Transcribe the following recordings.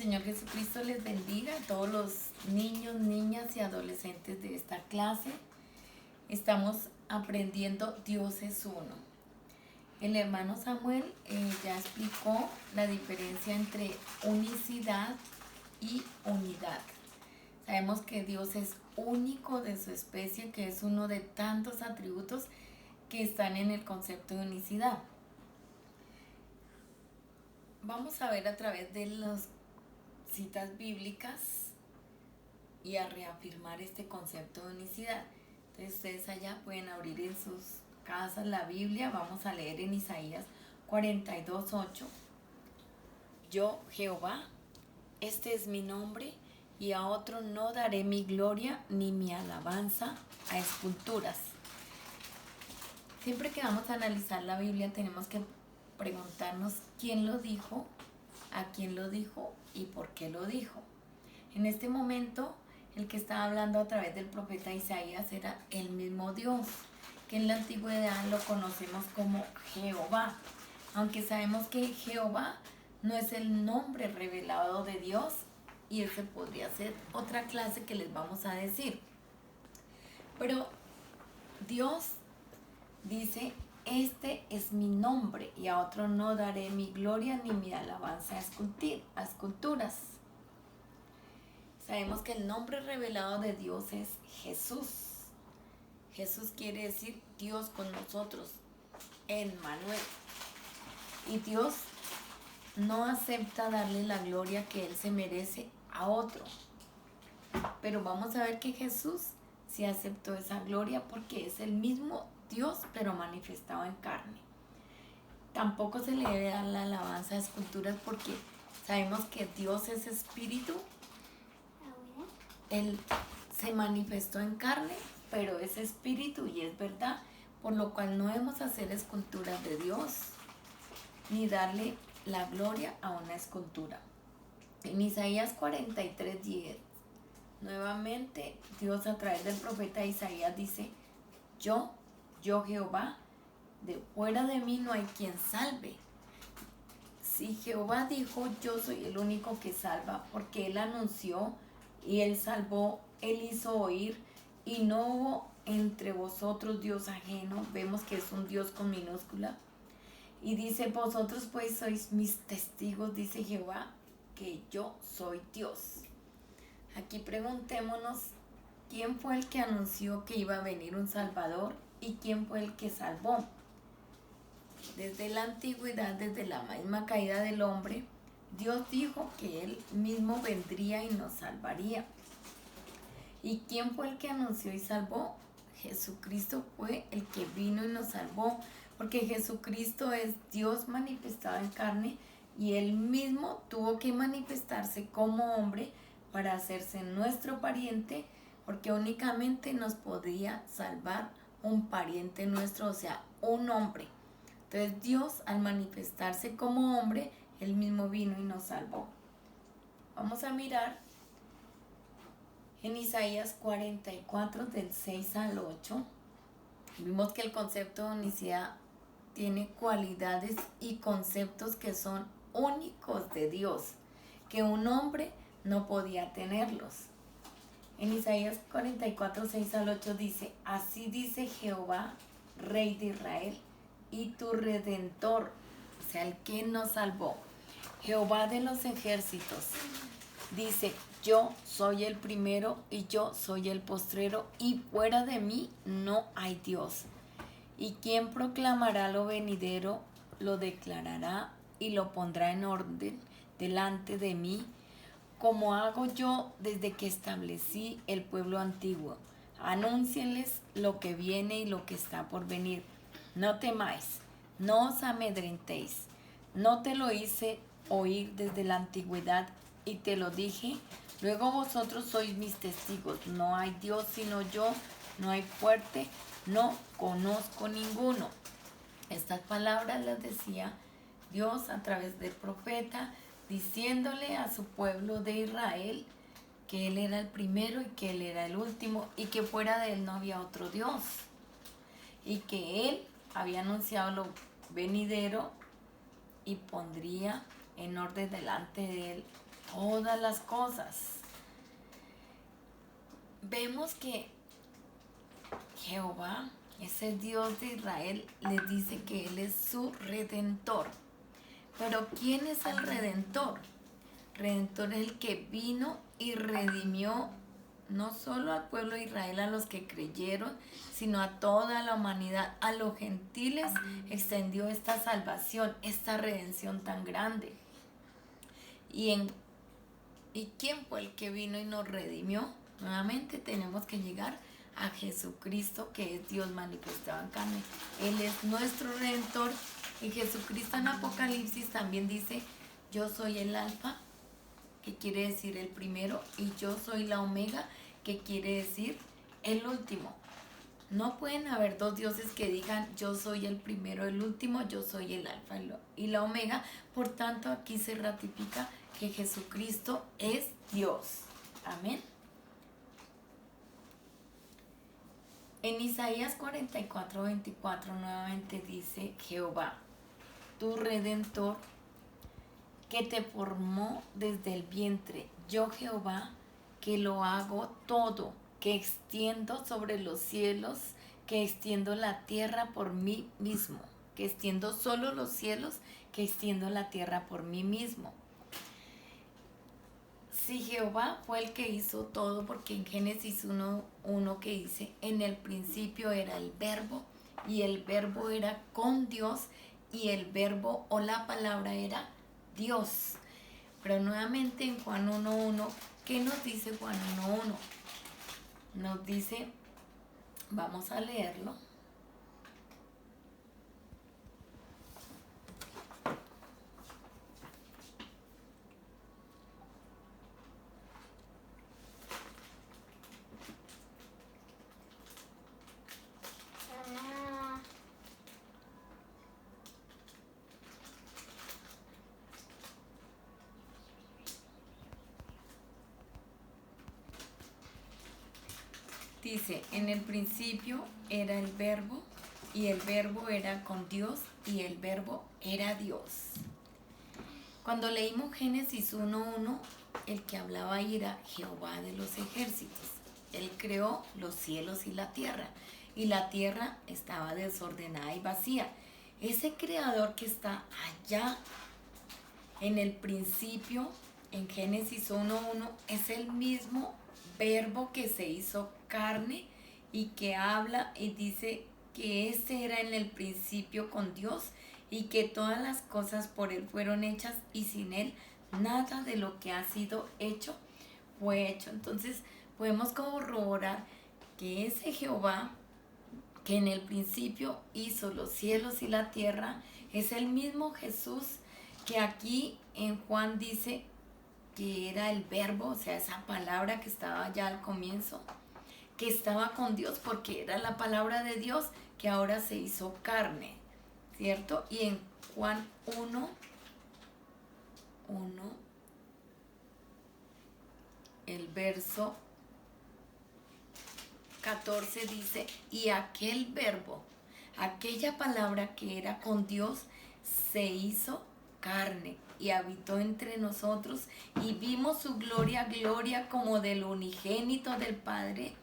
Señor Jesucristo les bendiga a todos los niños, niñas y adolescentes de esta clase. Estamos aprendiendo Dios es uno. El hermano Samuel ya explicó la diferencia entre unicidad y unidad. Sabemos que Dios es único de su especie, que es uno de tantos atributos que están en el concepto de unicidad. Vamos a ver a través de las citas bíblicas y a reafirmar este concepto de unicidad. Entonces ustedes allá pueden abrir en sus casas la Biblia. Vamos a leer en Isaías 42:8. Yo, Jehová, este es mi nombre, y a otro no daré mi gloria ni mi alabanza a esculturas. Siempre que vamos a analizar la Biblia tenemos que preguntarnos quién lo dijo, a quién lo dijo y por qué lo dijo. En este momento, el que estaba hablando a través del profeta Isaías era el mismo Dios, que en la antigüedad lo conocemos como Jehová. Aunque sabemos que Jehová no es el nombre revelado de Dios, y ese podría ser otra clase que les vamos a decir. Pero Dios dice: este es mi nombre, y a otro no daré mi gloria ni mi alabanza a esculturas. Sabemos que el nombre revelado de Dios es Jesús. Jesús quiere decir Dios con nosotros, Emmanuel. Y Dios no acepta darle la gloria que Él se merece a otro. Pero vamos a ver que Jesús sí aceptó esa gloria porque es el mismo Dios, pero manifestado en carne. Tampoco se le debe dar la alabanza a esculturas porque sabemos que Dios es espíritu. Él se manifestó en carne, pero es espíritu y es verdad, por lo cual no debemos hacer esculturas de Dios ni darle la gloria a una escultura. En Isaías 43:10, nuevamente Dios a través del profeta Isaías dice: yo Jehová, de fuera de mí no hay quien salve. Si Jehová dijo, yo soy el único que salva, porque Él anunció y Él salvó, Él hizo oír, y no hubo entre vosotros Dios ajeno. Vemos que es un Dios con minúscula. Y dice: vosotros pues sois mis testigos, dice Jehová, que yo soy Dios. Aquí preguntémonos, ¿quién fue el que anunció que iba a venir un Salvador y quién fue el que salvó? Desde la antigüedad, desde la misma caída del hombre, Dios dijo que Él mismo vendría y nos salvaría. ¿Y quién fue el que anunció y salvó? Jesucristo fue el que vino y nos salvó, porque Jesucristo es Dios manifestado en carne y Él mismo tuvo que manifestarse como hombre para hacerse nuestro pariente, porque únicamente nos podía salvar un pariente nuestro, o sea, un hombre. Entonces Dios, al manifestarse como hombre, Él mismo vino y nos salvó. Vamos a mirar en Isaías 44, del 6 al 8. Vimos que el concepto de unicidad tiene cualidades y conceptos que son únicos de Dios, que un hombre no podía tenerlos. En Isaías 44, 6 al 8 dice: así dice Jehová, Rey de Israel, y tu Redentor, o sea, el que nos salvó, Jehová de los ejércitos, dice: yo soy el primero y yo soy el postrero, y fuera de mí no hay Dios. Y quien proclamará lo venidero, lo declarará y lo pondrá en orden delante de mí, como hago yo desde que establecí el pueblo antiguo. Anúncienles lo que viene y lo que está por venir. No temáis, no os amedrentéis. No te lo hice oír desde la antigüedad y te lo dije. Luego vosotros sois mis testigos. No hay Dios sino yo, no hay fuerte, no conozco ninguno. Estas palabras las decía Dios a través del profeta, diciéndole a su pueblo de Israel que Él era el primero y que Él era el último y que fuera de Él no había otro Dios. Y que Él había anunciado lo venidero y pondría en orden delante de Él todas las cosas. Vemos que Jehová, ese Dios de Israel, les dice que Él es su redentor. Pero ¿quién es el redentor? Redentor es el que vino y redimió no solo al pueblo de Israel, a los que creyeron, sino a toda la humanidad, a los gentiles, extendió esta salvación, esta redención tan grande. ¿Y quién fue el que vino y nos redimió? Nuevamente tenemos que llegar a Jesucristo, que es Dios manifestado en carne. Él es nuestro redentor, y Jesucristo en Apocalipsis también dice: yo soy el alfa, que quiere decir el primero, y yo soy la omega, que quiere decir el último. No pueden haber dos dioses que digan: yo soy el primero, el último, yo soy el alfa y la omega. Por tanto, aquí se ratifica que Jesucristo es Dios. Amén. En Isaías 44:24 nuevamente dice: Jehová, tu redentor, que te formó desde el vientre, yo Jehová, que lo hago todo, que extiendo sobre los cielos, que extiendo la tierra por mí mismo, que extiendo solo los cielos, que extiendo la tierra por mí mismo. Si Jehová fue el que hizo todo, porque en Génesis 1:1 que dice: en el principio era el verbo, y el verbo era con Dios, y el verbo o la palabra era Dios. Pero nuevamente en Juan 1:1, ¿qué nos dice Juan 1:1? Nos dice, vamos a leerlo. Dice: en el principio era el verbo, y el verbo era con Dios, y el verbo era Dios. Cuando leímos Génesis 1:1, el que hablaba ahí era Jehová de los ejércitos. Él creó los cielos y la tierra estaba desordenada y vacía. Ese creador que está allá en el principio, en Génesis 1:1, es el mismo verbo que se hizo carne y que habla y dice que ese era en el principio con Dios, y que todas las cosas por Él fueron hechas, y sin Él nada de lo que ha sido hecho fue hecho. Entonces podemos corroborar que ese Jehová que en el principio hizo los cielos y la tierra es el mismo Jesús que aquí en Juan dice que era el verbo, o sea, esa palabra que estaba ya al comienzo, que estaba con Dios, porque era la palabra de Dios que ahora se hizo carne, ¿cierto? Y en Juan 1, el verso 14 dice: y aquel verbo, aquella palabra que era con Dios, se hizo carne y habitó entre nosotros, y vimos su gloria, gloria como del unigénito del Padre,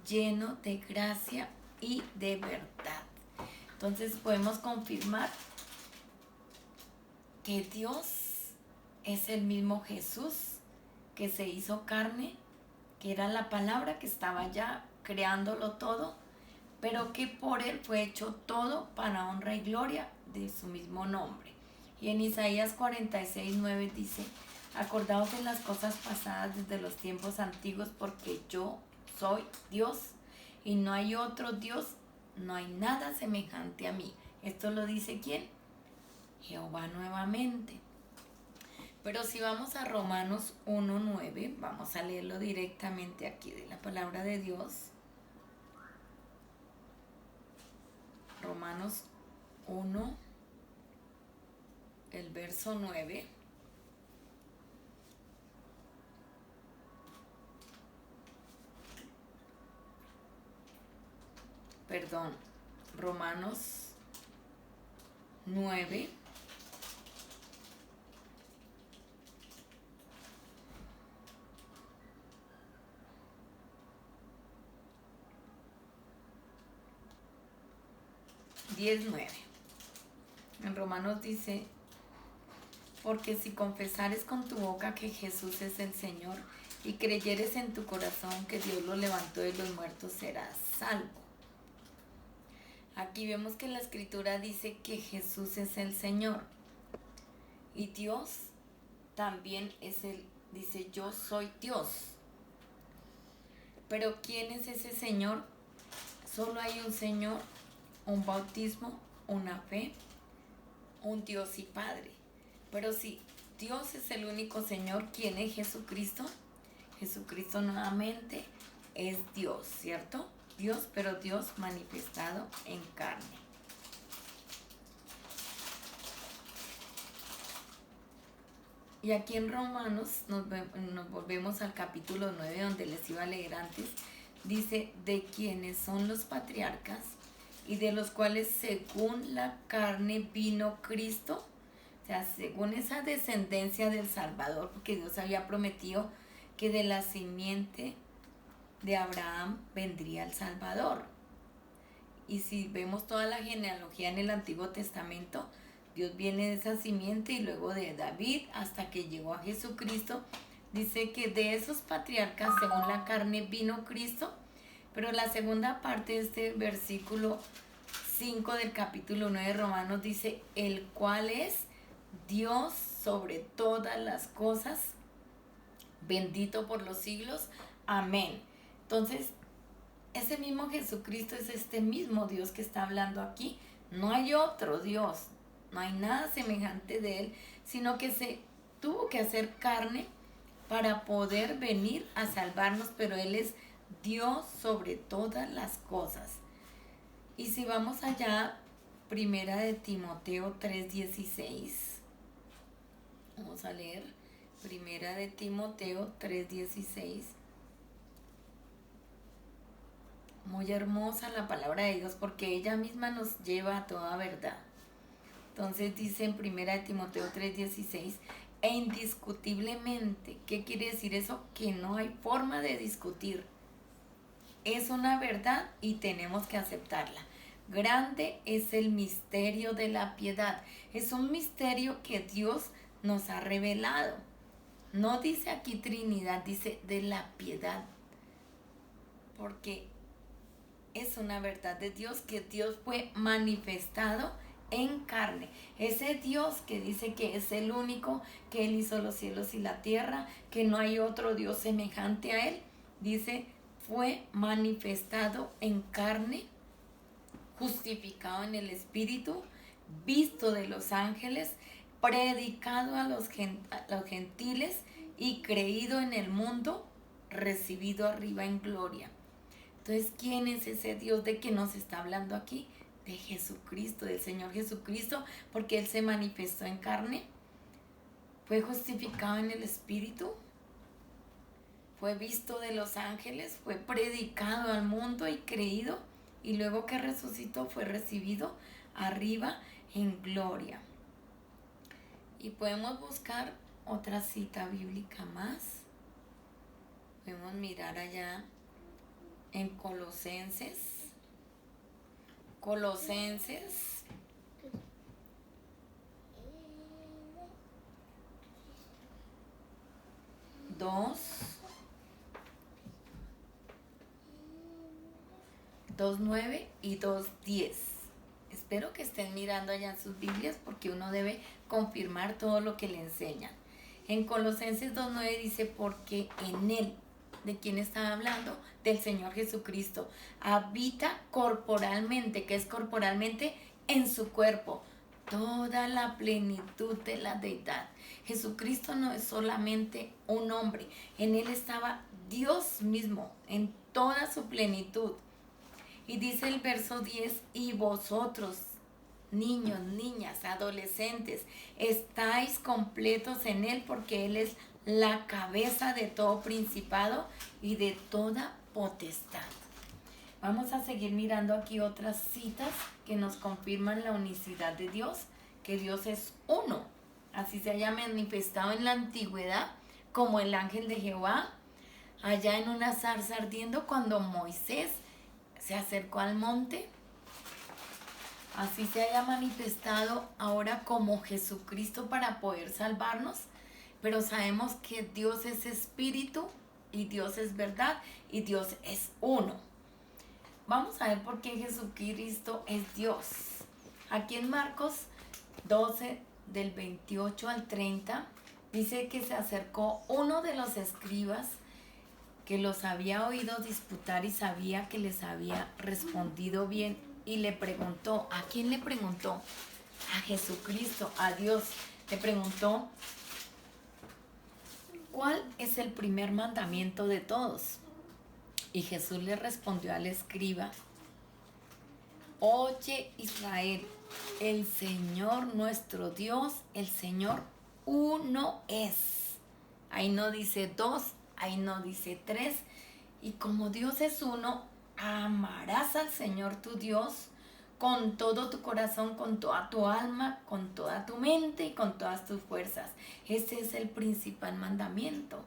lleno de gracia y de verdad. Entonces podemos confirmar que Dios es el mismo Jesús que se hizo carne, que era la palabra que estaba ya creándolo todo, pero que por Él fue hecho todo para honra y gloria de su mismo nombre. Y en Isaías 46:9 dice: acordaos de las cosas pasadas desde los tiempos antiguos, porque yo soy Dios y no hay otro Dios, no hay nada semejante a mí. Esto lo dice ¿quién? Jehová nuevamente. Pero si vamos a Romanos 1:9, vamos a leerlo directamente aquí de la palabra de Dios. Romanos 1, el verso 9. Perdón, Romanos 9, 10:9. En Romanos dice, porque si confesares con tu boca que Jesús es el Señor y creyeres en tu corazón que Dios lo levantó de los muertos, serás salvo. Aquí vemos que la escritura dice que Jesús es el Señor y Dios también dice yo soy Dios. Pero ¿quién es ese Señor? Solo hay un Señor, un bautismo, una fe, un Dios y Padre. Pero si Dios es el único Señor, ¿quién es Jesucristo? Jesucristo nuevamente es Dios, ¿cierto? Dios, pero Dios manifestado en carne. Y aquí en Romanos nos volvemos al capítulo 9, donde les iba a leer antes. Dice, de quienes son los patriarcas y de los cuales según la carne vino Cristo. O sea, según esa descendencia del Salvador, porque Dios había prometido que de la simiente de Abraham vendría el Salvador. Y si vemos toda la genealogía en el Antiguo Testamento, Dios viene de esa simiente y luego de David hasta que llegó a Jesucristo. Dice que de esos patriarcas, según la carne, vino Cristo. Pero la segunda parte de este versículo 5 del capítulo 9 de Romanos dice, el cual es Dios sobre todas las cosas, bendito por los siglos. Amén. Entonces, ese mismo Jesucristo es este mismo Dios que está hablando aquí. No hay otro Dios, no hay nada semejante de Él, sino que se tuvo que hacer carne para poder venir a salvarnos, pero Él es Dios sobre todas las cosas. Y si vamos allá, primera de Timoteo 3:16, vamos a leer primera de Timoteo 3:16. Muy hermosa la palabra de Dios porque ella misma nos lleva a toda verdad. Entonces dice en primera de Timoteo 3:16, e indiscutiblemente, ¿qué quiere decir eso? Que no hay forma de discutir. Es una verdad y tenemos que aceptarla. Grande es el misterio de la piedad. Es un misterio que Dios nos ha revelado. No dice aquí Trinidad, dice de la piedad. Porque es una verdad de Dios, que Dios fue manifestado en carne. Ese Dios que dice que es el único, que Él hizo los cielos y la tierra, que no hay otro Dios semejante a Él, dice, fue manifestado en carne, justificado en el Espíritu, visto de los ángeles, predicado a los gentiles y creído en el mundo, recibido arriba en gloria. Entonces, ¿quién es ese Dios de que nos está hablando aquí? De Jesucristo, del Señor Jesucristo, porque Él se manifestó en carne, fue justificado en el Espíritu, fue visto de los ángeles, fue predicado al mundo y creído, y luego que resucitó fue recibido arriba en gloria. Y podemos buscar otra cita bíblica más. Podemos mirar allá en Colosenses 2:9 y 2:10. Espero que estén mirando allá en sus Biblias porque uno debe confirmar todo lo que le enseñan. En Colosenses 2:9 dice, porque en Él, ¿de quién está hablando? Del Señor Jesucristo. Habita corporalmente, ¿qué es corporalmente? En su cuerpo, toda la plenitud de la deidad. Jesucristo no es solamente un hombre, en Él estaba Dios mismo, en toda su plenitud. Y dice el verso 10, y vosotros, niños, niñas, adolescentes, estáis completos en Él porque Él es la cabeza de todo principado y de toda potestad. Vamos a seguir mirando aquí otras citas que nos confirman la unicidad de Dios, que Dios es uno. Así se haya manifestado en la antigüedad como el ángel de Jehová, allá en una zarza ardiendo cuando Moisés se acercó al monte así se haya manifestado ahora como Jesucristo para poder salvarnos, pero sabemos que Dios es espíritu y Dios es verdad y Dios es uno. Vamos a ver por qué Jesucristo es Dios. Aquí en Marcos 12, del 28 al 30, dice que se acercó uno de los escribas que los había oído disputar y sabía que les había respondido bien y le preguntó. ¿A quién le preguntó? A Jesucristo, a Dios. Le preguntó, ¿cuál es el primer mandamiento de todos? Y Jesús le respondió al escriba, oye Israel, el Señor nuestro Dios, el Señor uno es. Ahí no dice dos, ahí no dice tres. Y como Dios es uno, amarás al Señor tu Dios con todo tu corazón, con toda tu alma, con toda tu mente y con todas tus fuerzas. Ese es el principal mandamiento.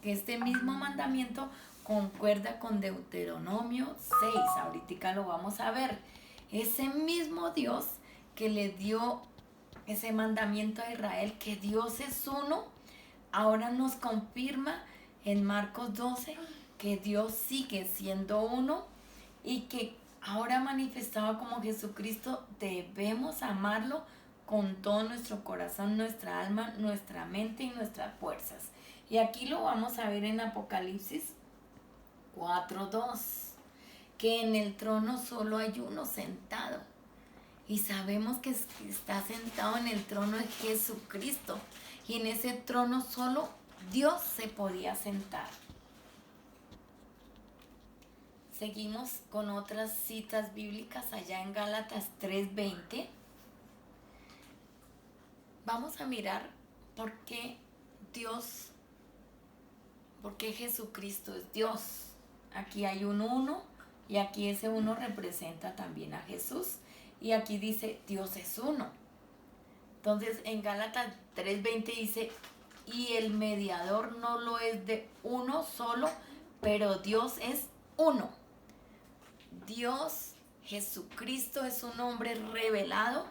Este mismo mandamiento concuerda con Deuteronomio 6. Ahorita lo vamos a ver. Ese mismo Dios que le dio ese mandamiento a Israel, que Dios es uno, ahora nos confirma en Marcos 12 que Dios sigue siendo uno y que ahora manifestado como Jesucristo debemos amarlo con todo nuestro corazón, nuestra alma, nuestra mente y nuestras fuerzas. Y aquí lo vamos a ver en Apocalipsis 4:2, que en el trono solo hay uno sentado. Y sabemos que está sentado en el trono de Jesucristo. Y en ese trono solo Dios se podía sentar. Seguimos con otras citas bíblicas allá en Gálatas 3:20. Vamos a mirar por qué Jesucristo es Dios. Aquí hay un uno y aquí ese uno representa también a Jesús. Y aquí dice Dios es uno. Entonces en Gálatas 3:20 dice, y el mediador no lo es de uno solo, pero Dios es uno. Dios, Jesucristo es un hombre revelado.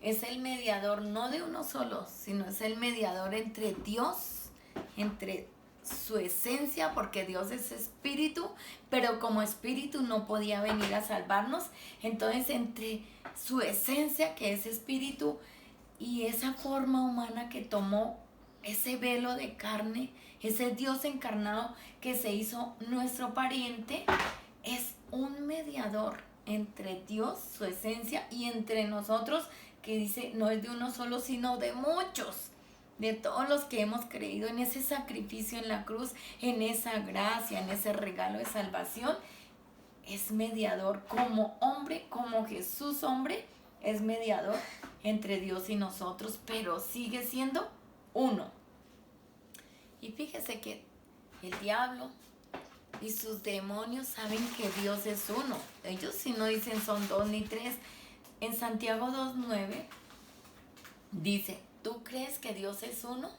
Es el mediador no de uno solo, sino es el mediador entre Dios, entre su esencia, porque Dios es espíritu, pero como espíritu no podía venir a salvarnos. Entonces entre su esencia, que es espíritu, y esa forma humana que tomó, ese velo de carne, ese Dios encarnado que se hizo nuestro pariente, es un mediador entre Dios, su esencia, y entre nosotros, que dice no es de uno solo, sino de muchos, de todos los que hemos creído en ese sacrificio en la cruz, en esa gracia, en ese regalo de salvación. Es mediador como hombre, como Jesús hombre, es mediador entre Dios y nosotros, pero sigue siendo uno. Y fíjese que el diablo y sus demonios saben que Dios es uno. Ellos si no dicen son dos ni tres. En Santiago 2:9 dice, ¿tú crees que Dios es uno?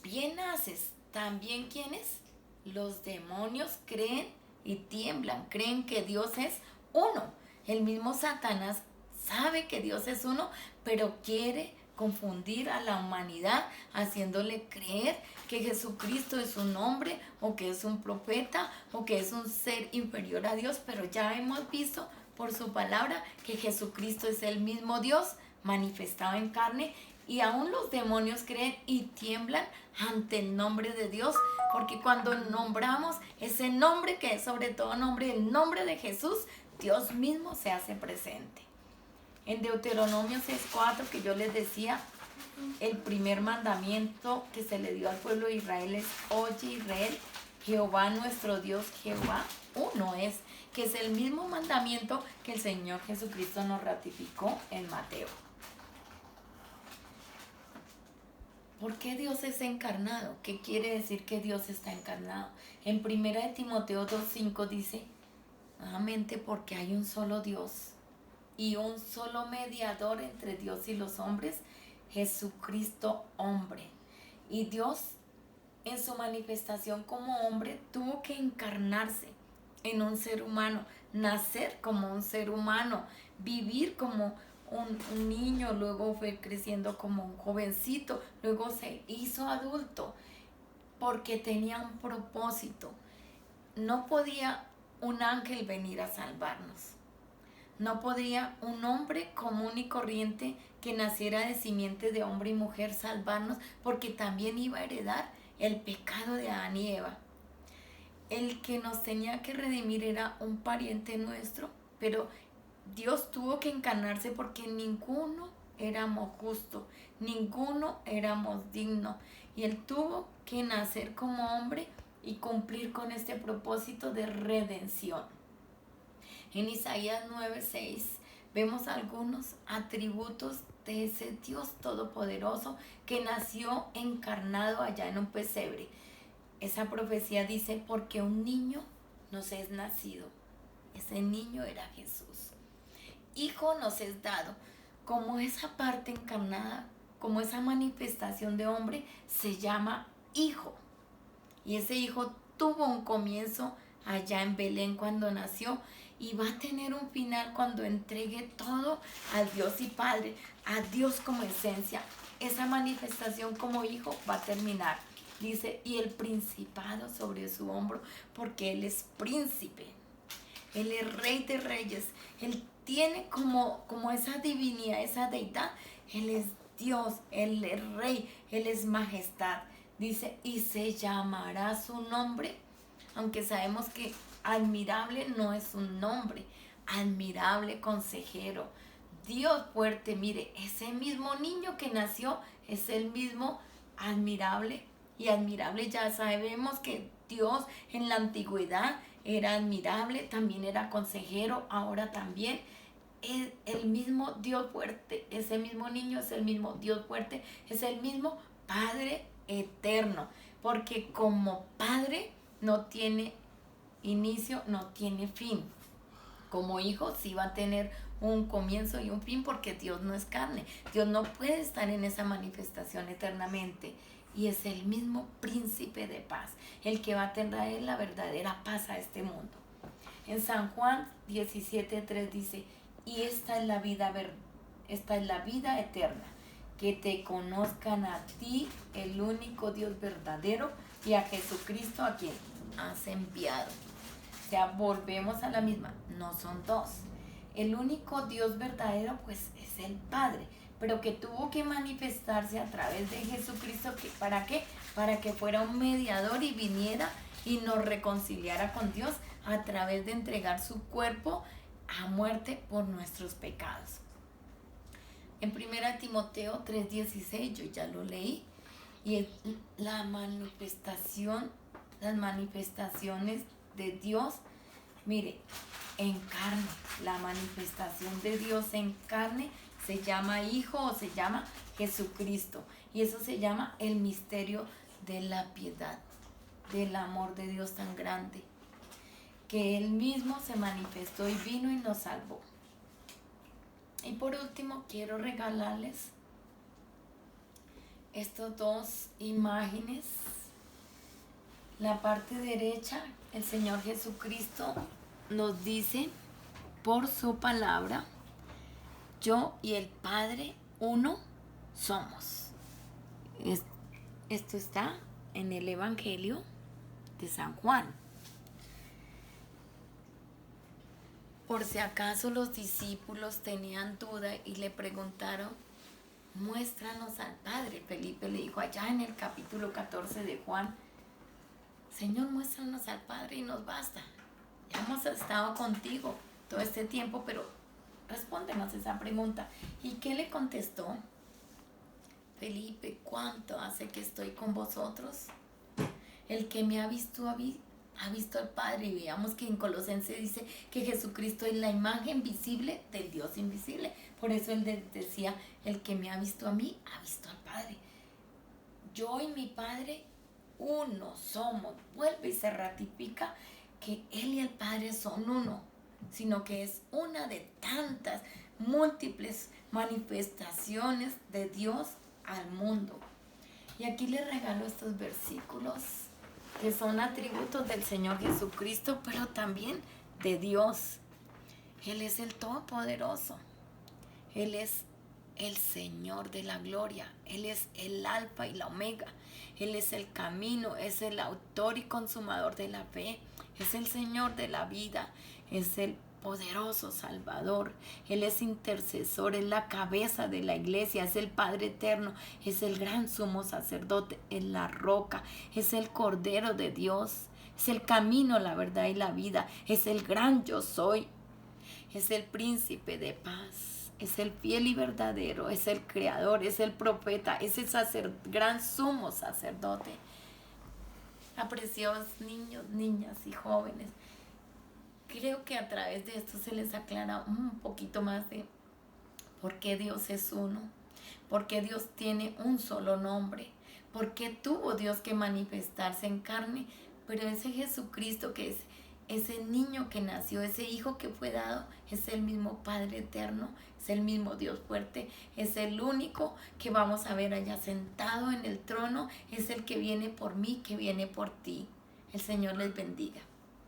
Bien haces. También ¿quiénes? Los demonios creen y tiemblan. Creen que Dios es uno. El mismo Satanás sabe que Dios es uno, pero quiere confundir a la humanidad haciéndole creer que Jesucristo es un hombre o que es un profeta o que es un ser inferior a Dios, pero ya hemos visto por su palabra que Jesucristo es el mismo Dios manifestado en carne, y aún los demonios creen y tiemblan ante el nombre de Dios, porque cuando nombramos ese nombre que es sobre todo nombre, el nombre de Jesús, Dios mismo se hace presente. En Deuteronomio 6:4, que yo les decía, el primer mandamiento que se le dio al pueblo de Israel es, oye Israel, Jehová nuestro Dios, Jehová uno es, que es el mismo mandamiento que el Señor Jesucristo nos ratificó en Mateo. ¿Por qué Dios es encarnado? ¿Qué quiere decir que Dios está encarnado? En 1 Timoteo 2:5 dice, nuevamente, porque hay un solo Dios y un solo mediador entre Dios y los hombres, Jesucristo hombre. Y Dios en su manifestación como hombre tuvo que encarnarse. en un ser humano, nacer como un ser humano, vivir como un niño, luego fue creciendo como un jovencito, luego se hizo adulto, porque tenía un propósito. No podía un ángel venir a salvarnos. No podría un hombre común y corriente que naciera de simiente de hombre y mujer salvarnos, porque también iba a heredar el pecado de Adán y Eva. El que nos tenía que redimir era un pariente nuestro, pero Dios tuvo que encarnarse porque ninguno éramos justos, ninguno éramos dignos. Y Él tuvo que nacer como hombre y cumplir con este propósito de redención. En Isaías 9:6 vemos algunos atributos de ese Dios todopoderoso que nació encarnado allá en un pesebre. Esa profecía dice, porque un niño nos es nacido. Ese niño era Jesús. Hijo nos es dado. Como esa parte encarnada, como esa manifestación de hombre, se llama hijo. Y ese hijo tuvo un comienzo allá en Belén cuando nació, y va a tener un final cuando entregue todo a Dios y Padre, a Dios como esencia. Esa manifestación como hijo va a terminar. Dice, y el principado sobre su hombro, porque Él es príncipe. Él es rey de reyes. Él tiene como esa divinidad, esa deidad. Él es Dios, Él es rey, Él es majestad. Dice, y se llamará su nombre, aunque sabemos que admirable no es un nombre. Admirable consejero, Dios fuerte. Mire, ese mismo niño que nació es el mismo admirable. Y admirable, ya sabemos que Dios en la antigüedad era admirable, también era consejero, ahora también es el mismo Dios fuerte. Ese mismo niño es el mismo Dios fuerte, es el mismo Padre eterno, porque como Padre no tiene inicio, no tiene fin. Como hijo sí va a tener un comienzo y un fin, porque Dios no es carne. Dios no puede estar en esa manifestación eternamente. Y es el mismo príncipe de paz, el que va a traer la verdadera paz a este mundo. En San Juan 17:3 dice, y esta es la vida eterna, que te conozcan a ti, el único Dios verdadero, y a Jesucristo, a quien has enviado. O sea, volvemos a la misma, no son dos. El único Dios verdadero pues es el Padre, pero que tuvo que manifestarse a través de Jesucristo. ¿Para qué? Para que fuera un mediador y viniera y nos reconciliara con Dios a través de entregar su cuerpo a muerte por nuestros pecados. En 1 Timoteo 3:16, yo ya lo leí, y es las manifestaciones de Dios. Mire, en carne, la manifestación de Dios en carne se llama Hijo o se llama Jesucristo. Y eso se llama el misterio de la piedad, del amor de Dios tan grande, que Él mismo se manifestó y vino y nos salvó. Y por último, quiero regalarles estas dos imágenes. La parte derecha, el Señor Jesucristo nos dice por su palabra, yo y el Padre uno somos. Esto está en el Evangelio de San Juan. Por si acaso los discípulos tenían duda y le preguntaron, muéstranos al Padre. Felipe le dijo allá en el capítulo 14 de Juan, Señor, muéstranos al Padre y nos basta. Ya hemos estado contigo todo este tiempo, pero respóndenos esa pregunta. ¿Y qué le contestó? Felipe, ¿cuánto hace que estoy con vosotros? El que me ha visto ha visto al Padre. Y veamos que en Colosenses dice que Jesucristo es la imagen visible del Dios invisible. Por eso él decía, el que me ha visto a mí, ha visto al Padre. Yo y mi Padre uno somos. Vuelve y se ratifica que Él y el Padre son uno, sino que es una de tantas múltiples manifestaciones de Dios al mundo. Y aquí les regalo estos versículos que son atributos del Señor Jesucristo, pero también de Dios. Él es el Todopoderoso. Él es el Señor de la gloria. Él es el Alfa y la Omega. Él es el camino, es el autor y consumador de la fe. Es el Señor de la vida. Es el poderoso Salvador. Él es intercesor, es la cabeza de la iglesia, es el Padre eterno, es el gran sumo sacerdote, es la roca, es el Cordero de Dios, es el camino, la verdad y la vida, es el gran yo soy, es el príncipe de paz, es el fiel y verdadero, es el creador, es el profeta, es el gran sumo sacerdote. Apreciados niños, niñas y jóvenes, creo que a través de esto se les aclara un poquito más de por qué Dios es uno, por qué Dios tiene un solo nombre, por qué tuvo Dios que manifestarse en carne, pero ese Jesucristo que es ese niño que nació, ese hijo que fue dado, es el mismo Padre eterno, es el mismo Dios fuerte, es el único que vamos a ver allá sentado en el trono, es el que viene por mí, que viene por ti. El Señor les bendiga.